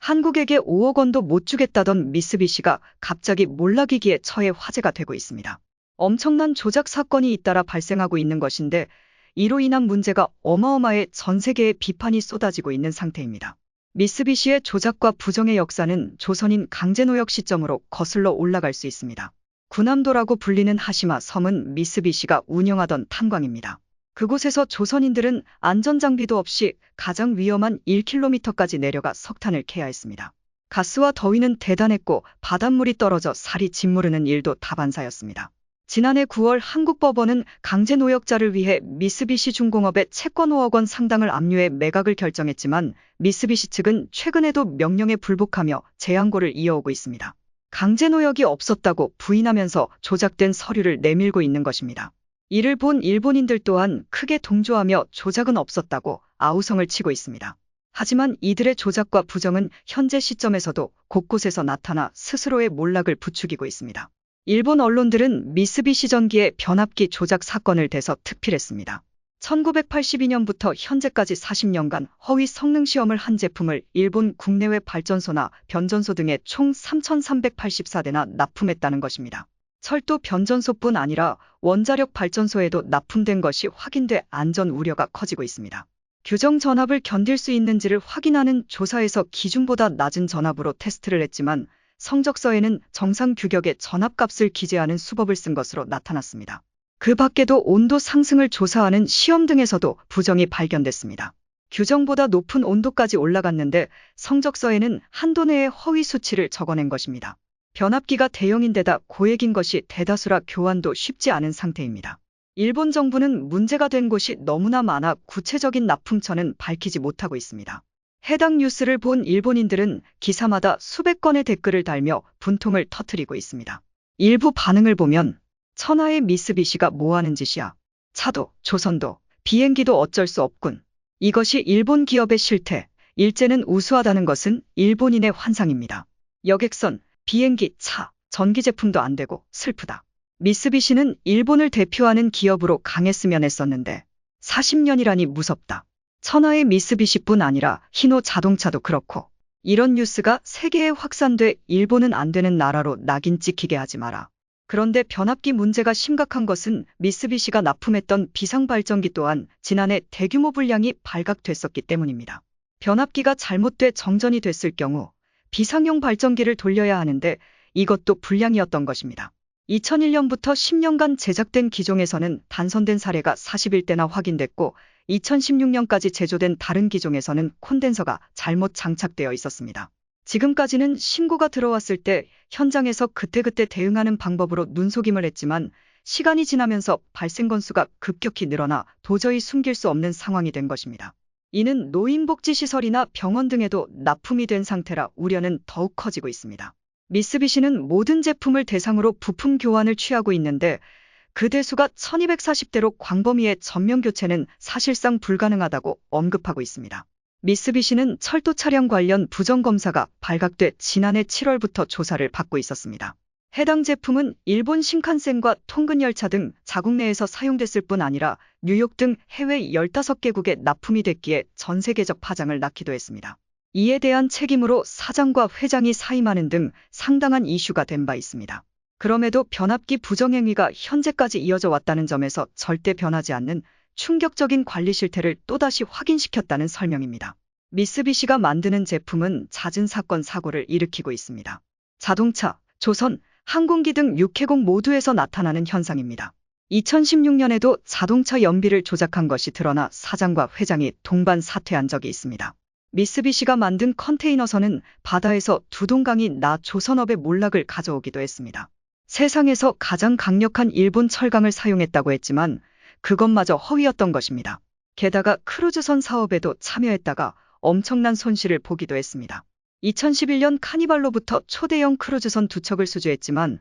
한국에게 5억 원도 못 주겠다던 미쓰비시가 갑자기 몰락위기에 처해 화제가 되고 있습니다. 엄청난 조작 사건이 잇따라 발생하고 있는 것인데 이로 인한 문제가 어마어마해 전 세계에 비판이 쏟아지고 있는 상태입니다. 미쓰비시의 조작과 부정의 역사는 조선인 강제노역 시점으로 거슬러 올라갈 수 있습니다. 군함도라고 불리는 하시마 섬은 미쓰비시가 운영하던 탄광입니다. 그곳에서 조선인들은 안전장비도 없이 가장 위험한 1km까지 내려가 석탄을 캐야 했습니다. 가스와 더위는 대단했고 바닷물이 떨어져 살이 짓무르는 일도 다반사였습니다. 지난해 9월 한국 법원은 강제노역자를 위해 미쓰비시 중공업에 채권 5억 원 상당을 압류해 매각을 결정했지만 미쓰비시 측은 최근에도 명령에 불복하며 재항고를 이어오고 있습니다. 강제노역이 없었다고 부인하면서 조작된 서류를 내밀고 있는 것입니다. 이를 본 일본인들 또한 크게 동조하며 조작은 없었다고 아우성을 치고 있습니다. 하지만 이들의 조작과 부정은 현재 시점에서도 곳곳에서 나타나 스스로의 몰락을 부추기고 있습니다. 일본 언론들은 미쓰비시 전기의 변압기 조작 사건을 대서 특필했습니다. 1982년부터 현재까지 40년간 허위 성능 시험을 한 제품을 일본 국내외 발전소나 변전소 등에 총 3,384대나 납품했다는 것입니다. 철도 변전소뿐 아니라 원자력 발전소에도 납품된 것이 확인돼 안전 우려가 커지고 있습니다. 규정 전압을 견딜 수 있는지를 확인하는 조사에서 기준보다 낮은 전압으로 테스트를 했지만 성적서에는 정상 규격의 전압값을 기재하는 수법을 쓴 것으로 나타났습니다. 그 밖에도 온도 상승을 조사하는 시험 등에서도 부정이 발견됐습니다. 규정보다 높은 온도까지 올라갔는데 성적서에는 한도 내의 허위 수치를 적어낸 것입니다. 변압기가 대형인데다 고액인 것이 대다수라 교환도 쉽지 않은 상태입니다. 일본 정부는 문제가 된 곳이 너무나 많아 구체적인 납품처는 밝히지 못하고 있습니다. 해당 뉴스를 본 일본인들은 기사마다 수백 건의 댓글을 달며 분통을 터뜨리고 있습니다. 일부 반응을 보면 천하의 미쓰비시가 뭐하는 짓이야. 차도, 조선도, 비행기도 어쩔 수 없군. 이것이 일본 기업의 실태, 일제는 우수하다는 것은 일본인의 환상입니다. 여객선, 비행기, 차, 전기 제품도 안 되고 슬프다. 미쓰비시는 일본을 대표하는 기업으로 강했으면 했었는데 40년이라니 무섭다. 천하의 미쓰비시뿐 아니라 히노 자동차도 그렇고 이런 뉴스가 세계에 확산돼 일본은 안 되는 나라로 낙인 찍히게 하지 마라. 그런데 변압기 문제가 심각한 것은 미쓰비시가 납품했던 비상발전기 또한 지난해 대규모 불량이 발각됐었기 때문입니다. 변압기가 잘못돼 정전이 됐을 경우 비상용 발전기를 돌려야 하는데 이것도 불량이었던 것입니다. 2001년부터 10년간 제작된 기종에서는 단선된 사례가 41대나 확인됐고 2016년까지 제조된 다른 기종에서는 콘덴서가 잘못 장착되어 있었습니다. 지금까지는 신고가 들어왔을 때 현장에서 그때그때 대응하는 방법으로 눈속임을 했지만 시간이 지나면서 발생 건수가 급격히 늘어나 도저히 숨길 수 없는 상황이 된 것입니다. 이는 노인복지시설이나 병원 등에도 납품이 된 상태라 우려는 더욱 커지고 있습니다. 미쓰비시는 모든 제품을 대상으로 부품 교환을 취하고 있는데 그 대수가 1240대로 광범위의 전면 교체는 사실상 불가능하다고 언급하고 있습니다. 미쓰비시는 철도 차량 관련 부정검사가 발각돼 지난해 7월부터 조사를 받고 있었습니다. 해당 제품은 일본 신칸센과 통근 열차 등 자국 내에서 사용됐을 뿐 아니라 뉴욕 등 해외 15개국에 납품이 됐기에 전 세계적 파장을 낳기도 했습니다. 이에 대한 책임으로 사장과 회장이 사임하는 등 상당한 이슈가 된 바 있습니다. 그럼에도 변압기 부정행위가 현재까지 이어져 왔다는 점에서 절대 변하지 않는 충격적인 관리 실태를 또다시 확인시켰다는 설명입니다. 미쓰비시가 만드는 제품은 잦은 사건 사고를 일으키고 있습니다. 자동차, 조선, 항공기 등 육해공 모두에서 나타나는 현상입니다. 2016년에도 자동차 연비를 조작한 것이 드러나 사장과 회장이 동반 사퇴한 적이 있습니다. 미쓰비시가 만든 컨테이너선은 바다에서 두동강이 나 조선업의 몰락을 가져오기도 했습니다. 세상에서 가장 강력한 일본 철강을 사용했다고 했지만 그것마저 허위였던 것입니다. 게다가 크루즈선 사업에도 참여했다가 엄청난 손실을 보기도 했습니다. 2011년 카니발로부터 초대형 크루즈선 2척을 수주했지만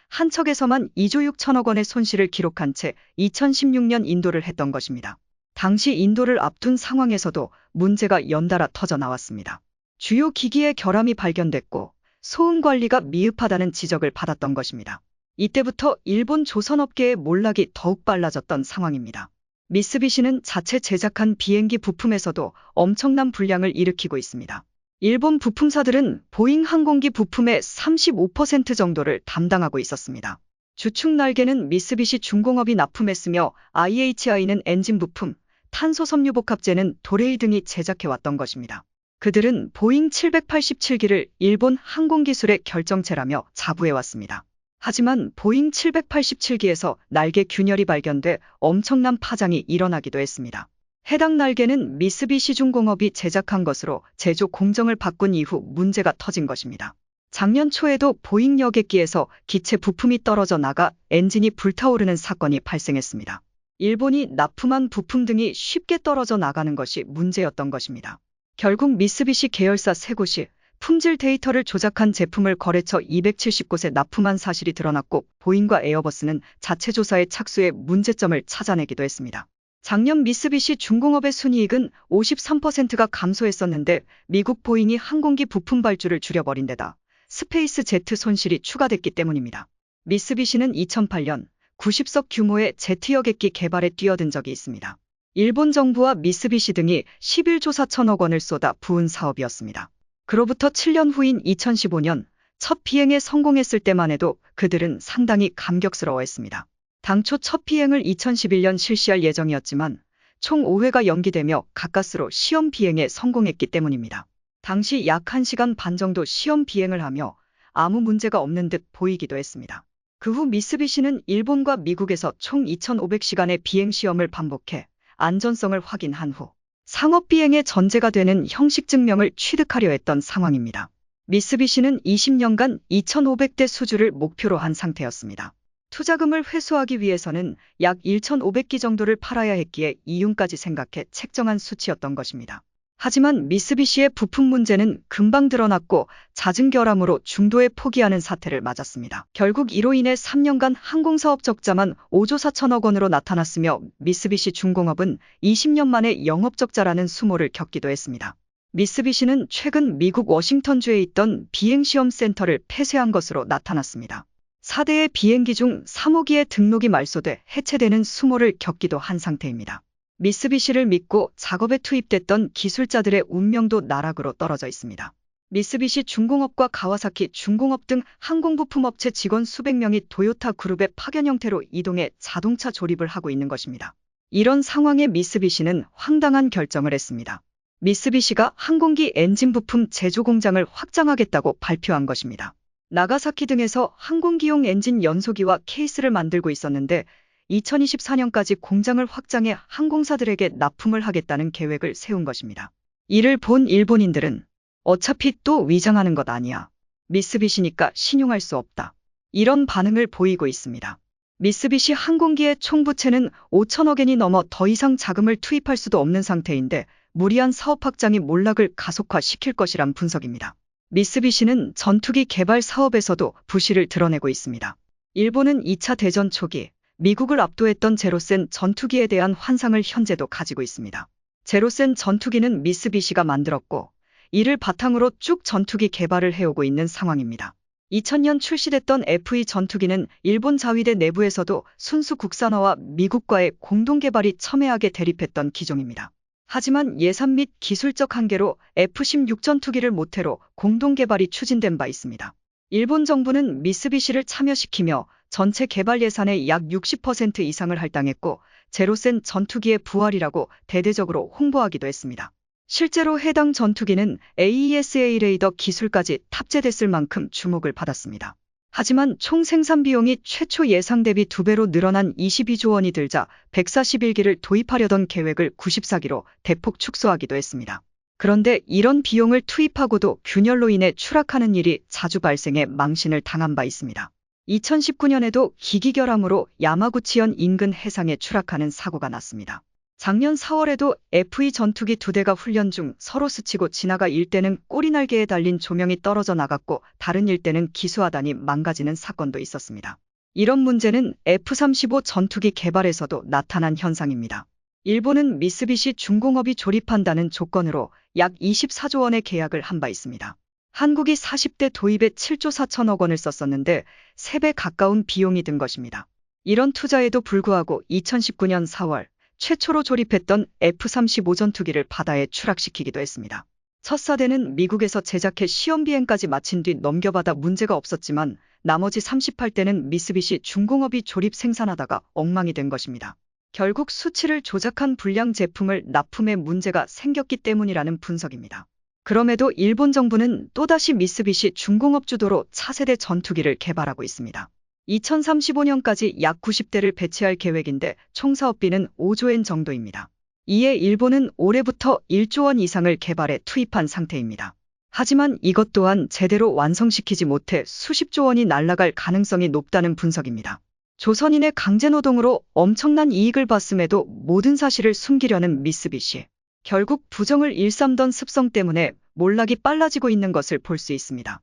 한 척에서만 2조 6천억 원의 손실을 기록한 채 2016년 인도를 했던 것입니다. 당시 인도를 앞둔 상황에서도 문제가 연달아 터져 나왔습니다. 주요 기기의 결함이 발견됐고 소음 관리가 미흡하다는 지적을 받았던 것입니다. 이때부터 일본 조선업계의 몰락이 더욱 빨라졌던 상황입니다. 미쓰비시는 자체 제작한 비행기 부품에서도 엄청난 불량을 일으키고 있습니다. 일본 부품사들은 보잉 항공기 부품의 35% 정도를 담당하고 있었습니다. 주축 날개는 미쓰비시 중공업이 납품했으며 IHI는 엔진 부품, 탄소 섬유 복합재는 도레이 등이 제작해왔던 것입니다. 그들은 보잉 787기를 일본 항공기술의 결정체라며 자부해왔습니다. 하지만 보잉 787기에서 날개 균열이 발견돼 엄청난 파장이 일어나기도 했습니다. 해당 날개는 미쓰비시 중공업이 제작한 것으로 제조 공정을 바꾼 이후 문제가 터진 것입니다. 작년 초에도 보잉 여객기에서 기체 부품이 떨어져 나가 엔진이 불타오르는 사건이 발생했습니다. 일본이 납품한 부품 등이 쉽게 떨어져 나가는 것이 문제였던 것입니다. 결국 미쓰비시 계열사 3곳이 품질 데이터를 조작한 제품을 거래처 270곳에 납품한 사실이 드러났고 보잉과 에어버스는 자체 조사에 착수해 문제점을 찾아내기도 했습니다. 작년 미쓰비시 중공업의 순이익은 53%가 감소했었는데 미국 보잉이 항공기 부품 발주를 줄여버린 데다 스페이스 제트 손실이 추가됐기 때문입니다. 미쓰비시는 2008년 90석 규모의 제트 여객기 개발에 뛰어든 적이 있습니다. 일본 정부와 미쓰비시 등이 11조 4천억 원을 쏟아 부은 사업이었습니다. 그로부터 7년 후인 2015년 첫 비행에 성공했을 때만 해도 그들은 상당히 감격스러워했습니다. 당초 첫 비행을 2011년 실시할 예정이었지만 총 5회가 연기되며 가까스로 시험 비행에 성공했기 때문입니다. 당시 약 1시간 반 정도 시험 비행을 하며 아무 문제가 없는 듯 보이기도 했습니다. 그 후 미쓰비시는 일본과 미국에서 총 2,500시간의 비행 시험을 반복해 안전성을 확인한 후 상업 비행의 전제가 되는 형식 증명을 취득하려 했던 상황입니다. 미쓰비시는 20년간 2,500대 수주를 목표로 한 상태였습니다. 투자금을 회수하기 위해서는 약 1,500기 정도를 팔아야 했기에 이윤까지 생각해 책정한 수치였던 것입니다. 하지만 미쓰비시의 부품 문제는 금방 드러났고 잦은 결함으로 중도에 포기하는 사태를 맞았습니다. 결국 이로 인해 3년간 항공사업 적자만 5조 4천억 원으로 나타났으며 미쓰비시 중공업은 20년 만에 영업적자라는 수모를 겪기도 했습니다. 미쓰비시는 최근 미국 워싱턴주에 있던 비행시험센터를 폐쇄한 것으로 나타났습니다. 4대의 비행기 중 3호기의 등록이 말소돼 해체되는 수모를 겪기도 한 상태입니다. 미쓰비시를 믿고 작업에 투입됐던 기술자들의 운명도 나락으로 떨어져 있습니다. 미쓰비시 중공업과 가와사키 중공업 등 항공부품업체 직원 수백 명이 도요타 그룹의 파견 형태로 이동해 자동차 조립을 하고 있는 것입니다. 이런 상황에 미쓰비시는 황당한 결정을 했습니다. 미쓰비시가 항공기 엔진 부품 제조 공장을 확장하겠다고 발표한 것입니다. 나가사키 등에서 항공기용 엔진 연소기와 케이스를 만들고 있었는데 2024년까지 공장을 확장해 항공사들에게 납품을 하겠다는 계획을 세운 것입니다. 이를 본 일본인들은 어차피 또 위장하는 것 아니야. 미쓰비시니까 신용할 수 없다. 이런 반응을 보이고 있습니다. 미쓰비시 항공기의 총 부채는 5천억엔이 넘어 더 이상 자금을 투입할 수도 없는 상태인데 무리한 사업 확장이 몰락을 가속화시킬 것이란 분석입니다. 미쓰비시는 전투기 개발 사업에서도 부실을 드러내고 있습니다. 일본은 2차 대전 초기 미국을 압도했던 제로센 전투기에 대한 환상을 현재도 가지고 있습니다. 제로센 전투기는 미쓰비시가 만들었고 이를 바탕으로 쭉 전투기 개발을 해오고 있는 상황입니다. 2000년 출시됐던 F2 전투기는 일본 자위대 내부에서도 순수 국산화와 미국과의 공동 개발이 첨예하게 대립했던 기종입니다. 하지만 예산 및 기술적 한계로 F-16 전투기를 모태로 공동 개발이 추진된 바 있습니다. 일본 정부는 미쓰비시를 참여시키며 전체 개발 예산의 약 60% 이상을 할당했고 제로센 전투기의 부활이라고 대대적으로 홍보하기도 했습니다. 실제로 해당 전투기는 AESA 레이더 기술까지 탑재됐을 만큼 주목을 받았습니다. 하지만 총 생산 비용이 최초 예상 대비 2배로 늘어난 22조 원이 들자 141기를 도입하려던 계획을 94기로 대폭 축소하기도 했습니다. 그런데 이런 비용을 투입하고도 균열로 인해 추락하는 일이 자주 발생해 망신을 당한 바 있습니다. 2019년에도 기기결함으로 야마구치현 인근 해상에 추락하는 사고가 났습니다. 작년 4월에도 F2 전투기 2대가 훈련 중 서로 스치고 지나가 일대는 꼬리날개에 달린 조명이 떨어져 나갔고 다른 일대는 기수하단이 망가지는 사건도 있었습니다. 이런 문제는 F-35 전투기 개발에서도 나타난 현상입니다. 일본은 미쓰비시 중공업이 조립한다는 조건으로 약 24조 원의 계약을 한 바 있습니다. 한국이 40대 도입에 7조 4천억 원을 썼었는데 3배 가까운 비용이 든 것입니다. 이런 투자에도 불구하고 2019년 4월 최초로 조립했던 F-35 전투기를 바다에 추락시키기도 했습니다. 첫 사대는 미국에서 제작해 시험 비행까지 마친 뒤 넘겨받아 문제가 없었지만 나머지 38대는 미쓰비시 중공업이 조립 생산하다가 엉망이 된 것입니다. 결국 수치를 조작한 불량 제품을 납품에 문제가 생겼기 때문이라는 분석입니다. 그럼에도 일본 정부는 또다시 미쓰비시 중공업 주도로 차세대 전투기를 개발하고 있습니다. 2035년까지 약 90대를 배치할 계획인데 총 사업비는 5조엔 정도입니다. 이에 일본은 올해부터 1조 원 이상을 개발에 투입한 상태입니다. 하지만 이것 또한 제대로 완성시키지 못해 수십조 원이 날아갈 가능성이 높다는 분석입니다. 조선인의 강제노동으로 엄청난 이익을 봤음에도 모든 사실을 숨기려는 미쓰비시. 결국 부정을 일삼던 습성 때문에 몰락이 빨라지고 있는 것을 볼 수 있습니다.